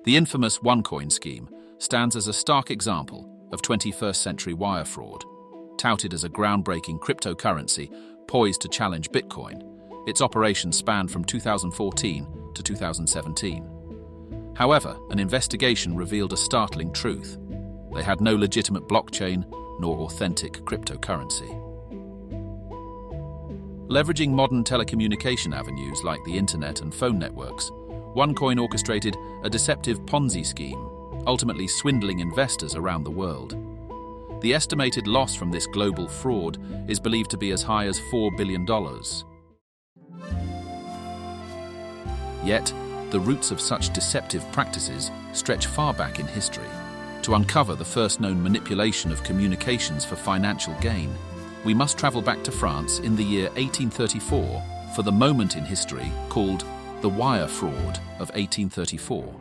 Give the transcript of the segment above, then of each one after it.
The infamous OneCoin scheme stands as a stark example of 21st century wire fraud. Touted as a groundbreaking cryptocurrency poised to challenge Bitcoin, its operations spanned from 2014 to 2017. However, an investigation revealed a startling truth. They had no legitimate blockchain nor authentic cryptocurrency. Leveraging modern telecommunication avenues like the internet and phone networks, OneCoin orchestrated a deceptive Ponzi scheme, ultimately swindling investors around the world. The estimated loss from this global fraud is believed to be as high as $4 billion. Yet, the roots of such deceptive practices stretch far back in history. To uncover the first known manipulation of communications for financial gain, we must travel back to France in the year 1834 for the moment in history called the wire fraud of 1834.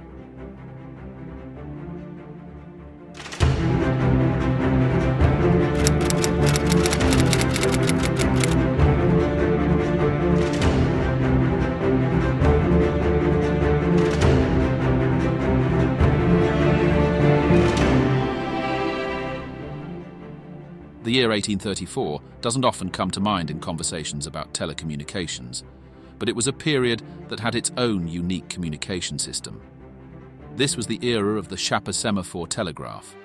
The year 1834 doesn't often come to mind in conversations about telecommunications, but it was a period that had its own unique communication system. This was the era of the Chappe Semaphore Telegraph,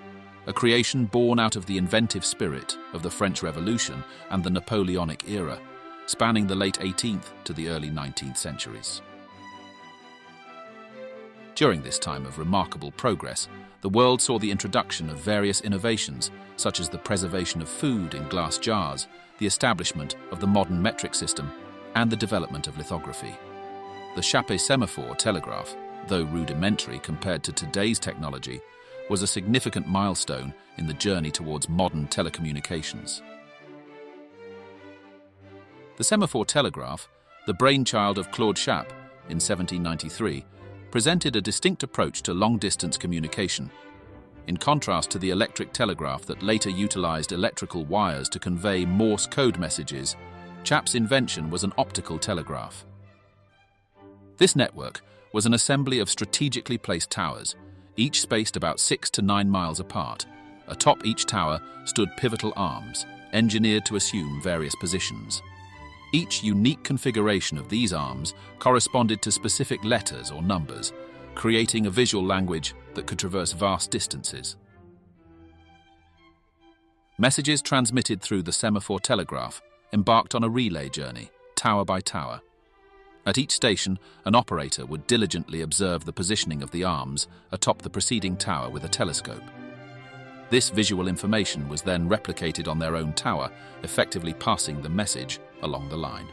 a creation born out of the inventive spirit of the French Revolution and the Napoleonic era, spanning the late 18th to the early 19th centuries. During this time of remarkable progress, the world saw the introduction of various innovations, such as the preservation of food in glass jars, the establishment of the modern metric system, and the development of lithography. The Chappe Semaphore Telegraph, though rudimentary compared to today's technology, was a significant milestone in the journey towards modern telecommunications. The Semaphore Telegraph, the brainchild of Claude Chappe in 1793, presented a distinct approach to long-distance communication. In contrast to the electric telegraph that later utilized electrical wires to convey Morse code messages, Chappe's invention was an optical telegraph. This network was an assembly of strategically placed towers, each spaced about 6 to 9 miles apart. Atop each tower stood pivotal arms, engineered to assume various positions. Each unique configuration of these arms corresponded to specific letters or numbers, creating a visual language that could traverse vast distances. Messages transmitted through the Semaphore Telegraph embarked on a relay journey, tower by tower. At each station, an operator would diligently observe the positioning of the arms atop the preceding tower with a telescope. This visual information was then replicated on their own tower, effectively passing the message along the line.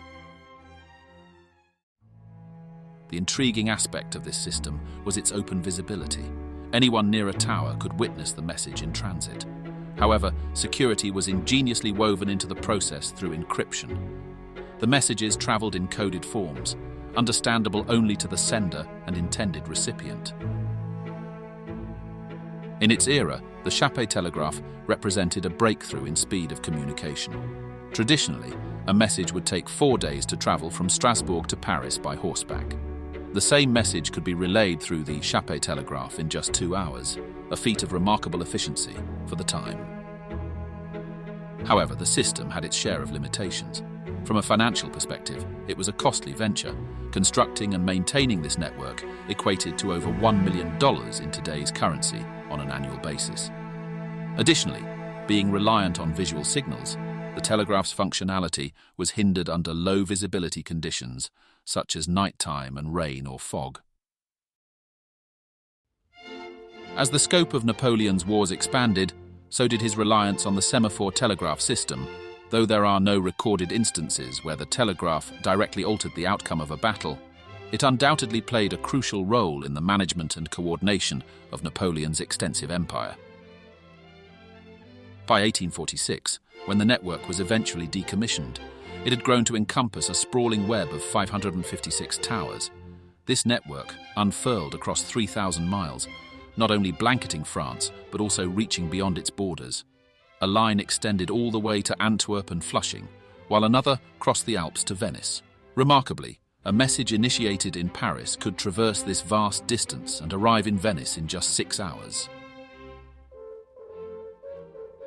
The intriguing aspect of this system was its open visibility. Anyone near a tower could witness the message in transit. However, security was ingeniously woven into the process through encryption. The messages traveled in coded forms, understandable only to the sender and intended recipient. In its era, the Chappe Telegraph represented a breakthrough in speed of communication. Traditionally, a message would take 4 days to travel from Strasbourg to Paris by horseback. The same message could be relayed through the Chappe Telegraph in just 2 hours, a feat of remarkable efficiency for the time. However, the system had its share of limitations. From a financial perspective, it was a costly venture. Constructing and maintaining this network equated to over $1 million in today's currency on an annual basis. Additionally, being reliant on visual signals, the telegraph's functionality was hindered under low visibility conditions, such as nighttime and rain or fog. As the scope of Napoleon's wars expanded, so did his reliance on the Semaphore Telegraph system. Though there are no recorded instances where the telegraph directly altered the outcome of a battle, it undoubtedly played a crucial role in the management and coordination of Napoleon's extensive empire. By 1846, when the network was eventually decommissioned, it had grown to encompass a sprawling web of 556 towers. This network unfurled across 3,000 miles, not only blanketing France, but also reaching beyond its borders. A line extended all the way to Antwerp and Flushing, while another crossed the Alps to Venice. Remarkably, A message initiated in Paris could traverse this vast distance and arrive in Venice in just 6 hours.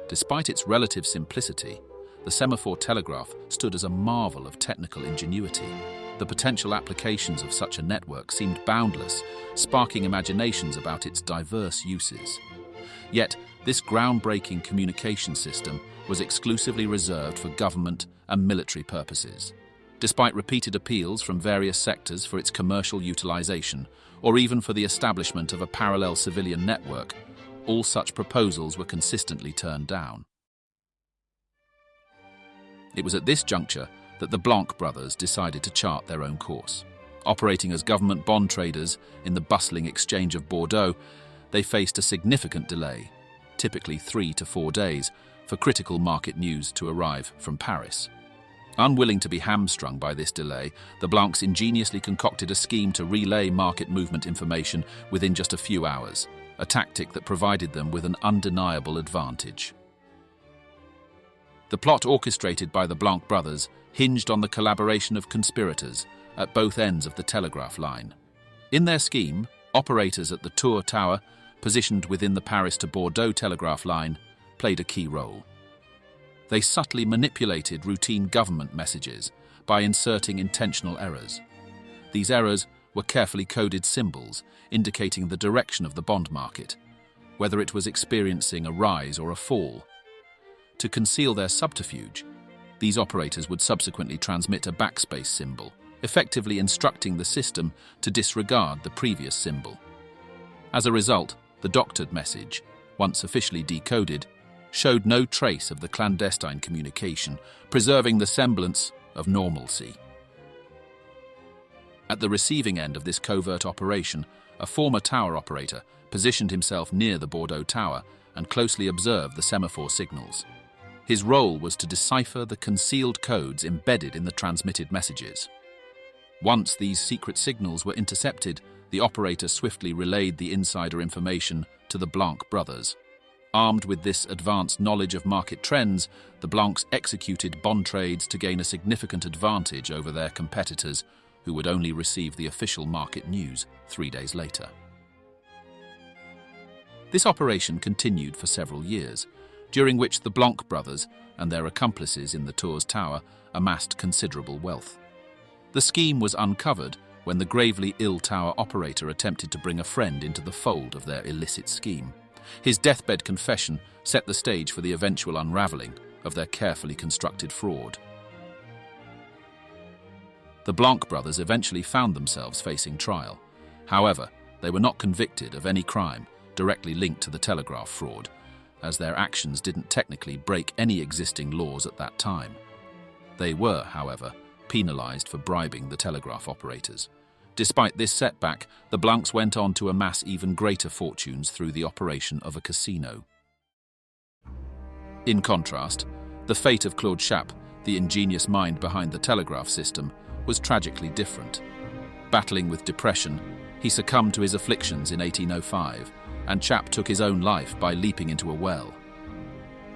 Despite its relative simplicity, the Semaphore Telegraph stood as a marvel of technical ingenuity. The potential applications of such a network seemed boundless, sparking imaginations about its diverse uses. Yet, this groundbreaking communication system was exclusively reserved for government and military purposes. Despite repeated appeals from various sectors for its commercial utilization, or even for the establishment of a parallel civilian network, all such proposals were consistently turned down. It was at this juncture that the Blanc brothers decided to chart their own course. Operating as government bond traders in the bustling exchange of Bordeaux, they faced a significant delay, typically 3 to 4 days, for critical market news to arrive from Paris. Unwilling to be hamstrung by this delay, the Blancs ingeniously concocted a scheme to relay market movement information within just a few hours, a tactic that provided them with an undeniable advantage. The plot orchestrated by the Blanc brothers hinged on the collaboration of conspirators at both ends of the telegraph line. In their scheme, operators at the Tours Tower, positioned within the Paris to Bordeaux telegraph line, played a key role. They subtly manipulated routine government messages by inserting intentional errors. These errors were carefully coded symbols indicating the direction of the bond market, whether it was experiencing a rise or a fall. To conceal their subterfuge, these operators would subsequently transmit a backspace symbol, effectively instructing the system to disregard the previous symbol. As a result, the doctored message, once officially decoded, showed no trace of the clandestine communication, preserving the semblance of normalcy. At the receiving end of this covert operation, a former tower operator positioned himself near the Bordeaux Tower and closely observed the semaphore signals. His role was to decipher the concealed codes embedded in the transmitted messages. Once these secret signals were intercepted, the operator swiftly relayed the insider information to the Blanc brothers. Armed with this advanced knowledge of market trends, the Blancs executed bond trades to gain a significant advantage over their competitors, who would only receive the official market news 3 days later. This operation continued for several years, during which the Blanc brothers and their accomplices in the Tours Tower amassed considerable wealth. The scheme was uncovered when the gravely ill tower operator attempted to bring a friend into the fold of their illicit scheme. His deathbed confession set the stage for the eventual unraveling of their carefully constructed fraud. The Blanc brothers eventually found themselves facing trial. However, they were not convicted of any crime directly linked to the telegraph fraud, as their actions didn't technically break any existing laws at that time. They were, however, penalized for bribing the telegraph operators. Despite this setback, the Blancs went on to amass even greater fortunes through the operation of a casino. In contrast, the fate of Claude Chappe, the ingenious mind behind the telegraph system, was tragically different. Battling with depression, he succumbed to his afflictions in 1805, and Chappe took his own life by leaping into a well.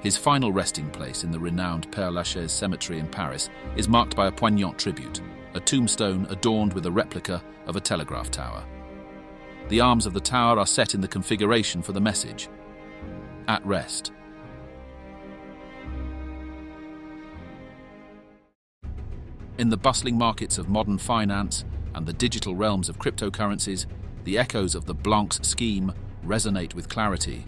His final resting place in the renowned Père Lachaise cemetery in Paris is marked by a poignant tribute, a tombstone adorned with a replica of a telegraph tower. The arms of the tower are set in the configuration for the message, "At rest." In the bustling markets of modern finance and the digital realms of cryptocurrencies, the echoes of the Blanc's scheme resonate with clarity.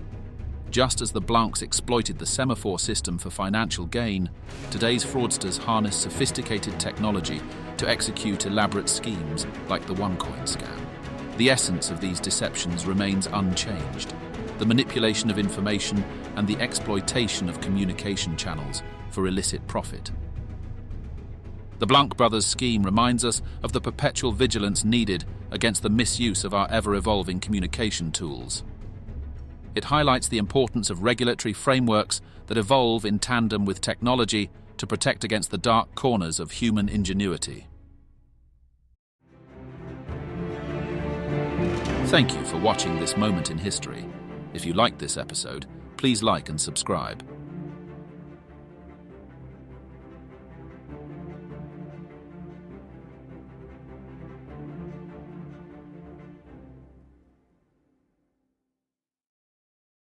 Just as the Blancs exploited the semaphore system for financial gain, today's fraudsters harness sophisticated technology to execute elaborate schemes like the OneCoin scam. The essence of these deceptions remains unchanged: the manipulation of information and the exploitation of communication channels for illicit profit. The Blanc brothers' scheme reminds us of the perpetual vigilance needed against the misuse of our ever-evolving communication tools. It highlights the importance of regulatory frameworks that evolve in tandem with technology to protect against the dark corners of human ingenuity. Thank you for watching this moment in history. If you liked this episode, please like and subscribe.